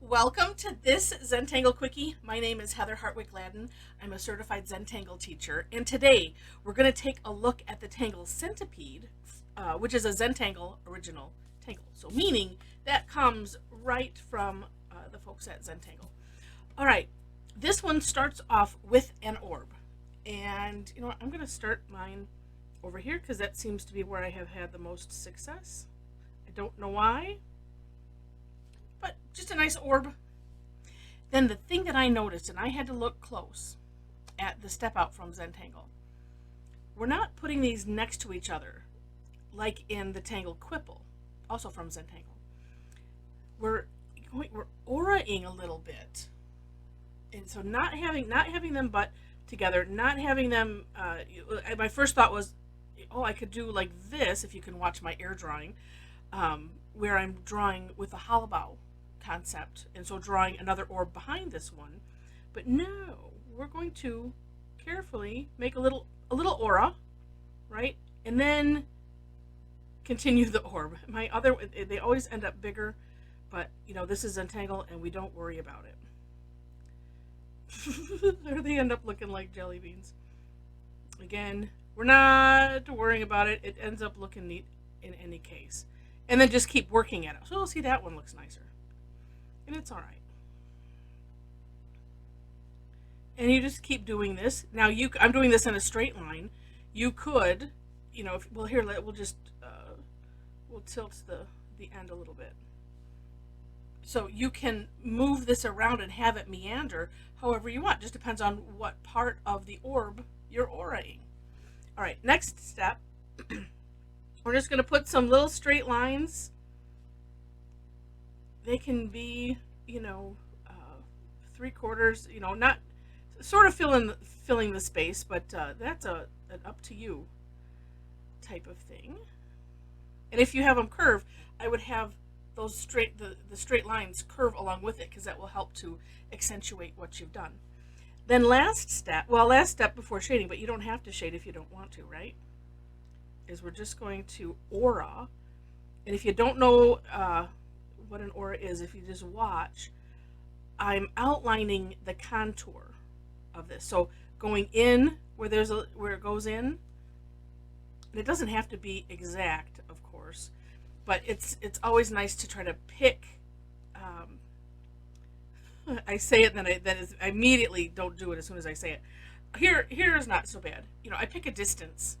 Welcome to this Zentangle Quickie. My name is Heather Hartwick Gladden. I'm a certified Zentangle teacher, and today we're going to take a look at the Tangle Centipede, which is a Zentangle original tangle. So, meaning that comes right from the folks at Zentangle. All right, this one starts off with an orb, and you know what? I'm going to start mine over here because that seems to be where I have had the most success. I don't know why, but just a nice orb. Then the thing that I noticed, and I had to look close at the step out from Zentangle, we're not putting these next to each other like in the Tangle Quipple, also from Zentangle. We're auraing a little bit, and so not having them butt together, not having them. My first thought was, oh, I could do like this if you can watch my air drawing, where I'm drawing with a hollow bow concept, and so drawing another orb behind this one. But no, we're going to carefully make a little aura, right, and then continue the orb. They always end up bigger, but you know, this is Zentangle and we don't worry about it. There they end up looking like jelly beans. Again, we're not worrying about it. It ends up looking neat in any case, and then just keep working at it. So we'll see, that one looks nicer, and it's all right. And you just keep doing this. Now I'm doing this in a straight line. You could, you know, here we'll just we'll tilt the end a little bit. So you can move this around and have it meander however you want. Just depends on what part of the orb you're auraing. All right, next step. We're just going to put some little straight lines. They can be, you know, 3/4, you know, not sort of filling the space, but that's an up to you type of thing. And if you have them curve, I would have those the straight lines curve along with it, because that will help to accentuate what you've done. Then last step before shading, but you don't have to shade if you don't want to, right? Is we're just going to aura. And if you don't know what an aura is, if you just watch, I'm outlining the contour of this. So going in where it goes in, and it doesn't have to be exact, of course, but it's always nice to try to pick. I say it, and then I immediately don't do it as soon as I say it. Here is not so bad. You know, I pick a distance,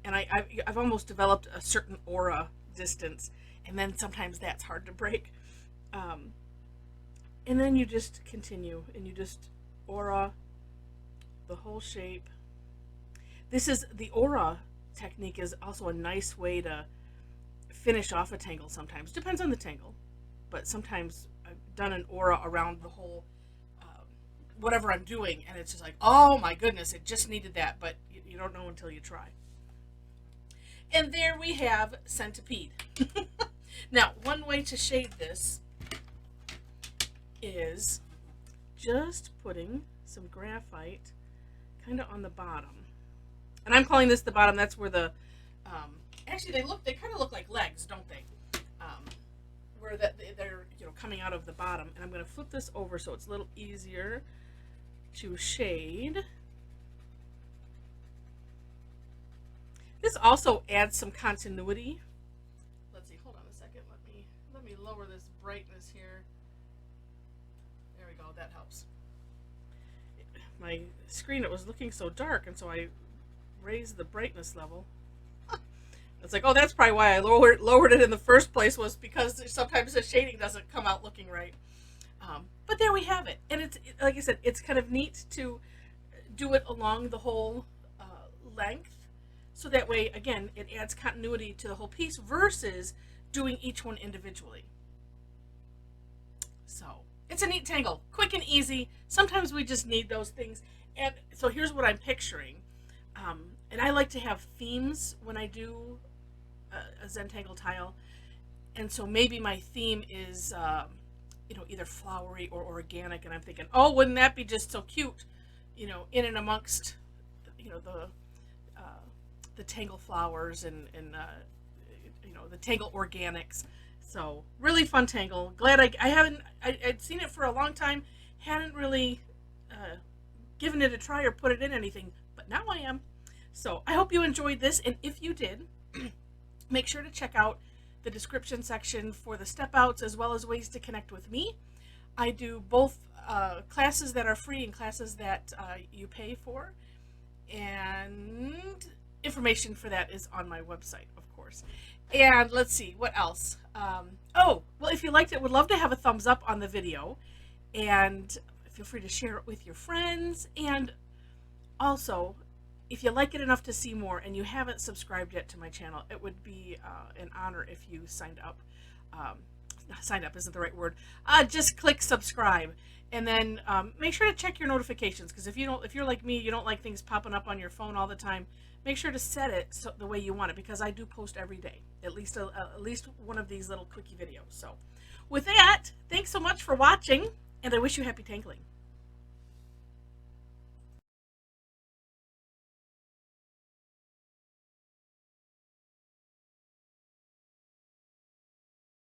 and I've almost developed a certain aura distance, and then sometimes that's hard to break. And then you just continue, and you just aura the whole shape. The aura technique is also a nice way to finish off a tangle sometimes. Depends on the tangle, but sometimes I've done an aura around the whole whatever I'm doing, and it's just like, oh my goodness, it just needed that, but you don't know until you try. And there we have Centipede. Now, one way to shade this is just putting some graphite kind of on the bottom. And I'm calling this the bottom. That's where the actually they kind of look like legs, don't they? Where they're, you know, coming out of the bottom. And I'm going to flip this over so it's a little easier to shade. This also adds some continuity. Let's see, hold on a second. Let me lower this brightness here. There we go, that helps. My screen, it was looking so dark, and so I raised the brightness level. It's like, oh, that's probably why I lowered it in the first place, was because sometimes the shading doesn't come out looking right. But there we have it. And it's, like I said, it's kind of neat to do it along the whole length. So that way, again, it adds continuity to the whole piece versus doing each one individually. So it's a neat tangle, quick and easy. Sometimes we just need those things. And so here's what I'm picturing. And I like to have themes when I do a Zentangle tile. And so maybe my theme is, you know, either flowery or organic. And I'm thinking, oh, wouldn't that be just so cute, you know, in and amongst, you know, the tangle flowers and you know, the tangle organics. So really fun tangle. Glad I haven't I'd seen it for a long time, hadn't really given it a try or put it in anything, but now I am. So I hope you enjoyed this, and if you did, make sure to check out the description section for the step outs as well as ways to connect with me. I do both classes that are free and classes that you pay for, and information for that is on my website, of course. And let's see, what else? Oh, well, if you liked it, would love to have a thumbs up on the video, and feel free to share it with your friends. And also, if you like it enough to see more and you haven't subscribed yet to my channel, it would be an honor if you signed up. Signed up isn't the right word. Just click subscribe, and then make sure to check your notifications, because if you're like me, you don't like things popping up on your phone all the time. Make sure to set it so the way you want it, because I do post every day, at least one of these little quickie videos. So with that, thanks so much for watching, and I wish you happy tangling.